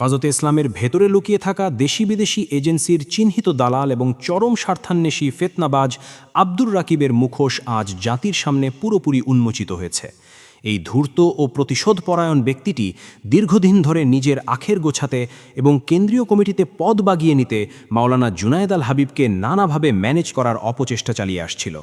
হেফাজতে ইসলামের ভেতরে লুকিয়ে থাকা দেশি বিদেশি এজেন্সির চিহ্নিত দালাল এবং চরম স্বার্থান্বেষী ফেতনাবাজ আব্দুর রাকিবের মুখোশ আজ জাতির সামনে পুরোপুরি উন্মোচিত হয়েছে। এই ধূর্ত ও প্রতিশোধপরায়ণ ব্যক্তিটি দীর্ঘদিন ধরে নিজের আখের গোছাতে এবং কেন্দ্রীয় কমিটিতে পদ বাগিয়ে নিতে মাওলানা জুনায়েদ আল হাবিবকে নানাভাবে ম্যানেজ করার অপচেষ্টা চালিয়ে আসছিল।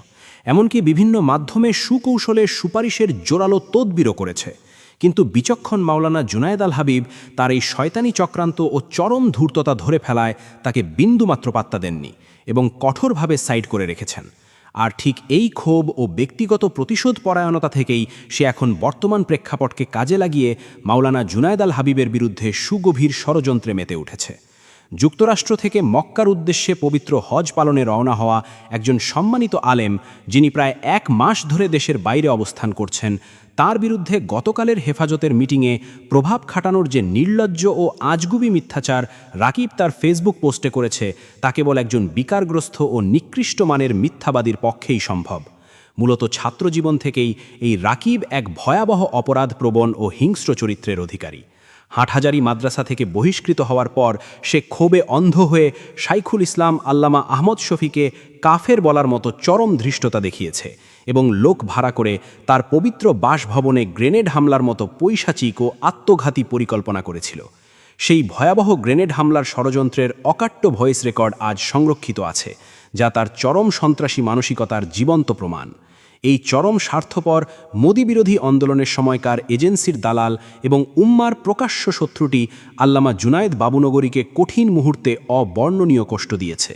এমনকি বিভিন্ন মাধ্যমে সুকৌশলে সুপারিশের জোরালো তদবিরও করেছে। কিন্তু বিচক্ষণ মাওলানা জুনায়েদ আল হাবিব তার এই শয়তানি চক্রান্ত ও চরম ধূর্ততা ধরে ফেলায় তাকে বিন্দুমাত্র পাত্তা দেননি এবং কঠোরভাবে সাইড করে রেখেছেন। আর ঠিক এই ক্ষোভ ও ব্যক্তিগত প্রতিশোধ পরায়ণতা থেকেই সে এখন বর্তমান প্রেক্ষাপটকে কাজে লাগিয়ে মাওলানা জুনায়েদ আল হাবিবের বিরুদ্ধে সুগভীর ষড়যন্ত্রে মেতে উঠেছে। যুক্তরাষ্ট্র থেকে মক্কার উদ্দেশ্যে পবিত্র হজ পালনে রওনা হওয়া একজন সম্মানিত আলেম, যিনি প্রায় 1 মাস ধরে দেশের বাইরে অবস্থান করছেন, তার বিরুদ্ধে গতকালের হেফাজতের মিটিংয়ে প্রভাব খাটানোর যে নির্লজ্জ ও আজগুবি মিথ্যাচার রাকিব তার ফেসবুক পোস্টে করেছে, তা কেবল একজন বিকারগ্রস্ত ও নিকৃষ্ট মানের মিথ্যাবাদীর পক্ষেই সম্ভব। মূলত ছাত্রজীবন থেকেই এই রাকিব এক ভয়াবহ অপরাধপ্রবণ ও হিংস্র চরিত্রের অধিকারী। হাটহাজারী মাদ্রাসা থেকে বহিষ্কৃত হওয়ার পর সে ক্ষোভে অন্ধ হয়ে শাইখুল ইসলাম আল্লামা আহমদ শফিকে কাফের বলার মতো চরম ধৃষ্টতা দেখিয়েছে এবং লোক ভাড়া করে তার পবিত্র বাসভবনে গ্রেনেড হামলার মতো পৈশাচিক ও আত্মঘাতী পরিকল্পনা করেছিল। সেই ভয়াবহ গ্রেনেড হামলার ষড়যন্ত্রের অকাট্য ভয়েস রেকর্ড আজ সংরক্ষিত আছে, যা তার চরম সন্ত্রাসী মানসিকতার জীবন্ত প্রমাণ। এই চরম স্বার্থপর মোদিবিরোধী আন্দোলনের সময়কার এজেন্সির দালাল এবং উম্মার প্রকাশ্য শত্রুটি আল্লামা জুনায়েদ বাবুনগরীকে কঠিন মুহূর্তে অবর্ণনীয় কষ্ট দিয়েছে।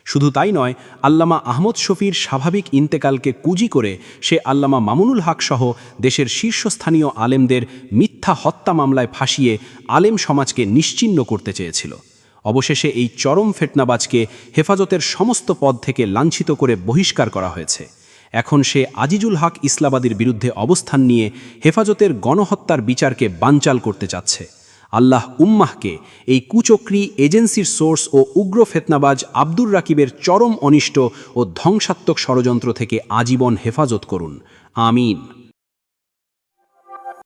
শুধু তাই নয়, আল্লামা আহমদ শফির স্বাভাবিক ইন্তেকালকে কুজি করে সে আল্লামা মামুনুল হক সহ দেশের শীর্ষস্থানীয় আলেমদের মিথ্যা হত্যা মামলায় ফাঁসিয়ে আলেম সমাজকে নিশ্চিহ্ন করতে চেয়েছিল। অবশেষে এই চরম ফেতনাবাজকে হেফাজতের সমস্ত পদ থেকে লাঞ্ছিত করে বহিষ্কার করা হয়েছে। এখন সে আজিজুল হক ইসলাবাদীর বিরুদ্ধে অবস্থান নিয়ে হেফাজতের গণহত্যার বিচারকে বানচাল করতে চাচ্ছে। আল্লাহ উম্মাহকে এই কুচক্রী এজেন্সির সোর্স ও উগ্র ফেতনাবাজ আব্দুর রাকিবের চরম অনিষ্ট ও ধ্বংসাত্মক ষড়যন্ত্র থেকে আজীবন হেফাজত করুন। আমিন।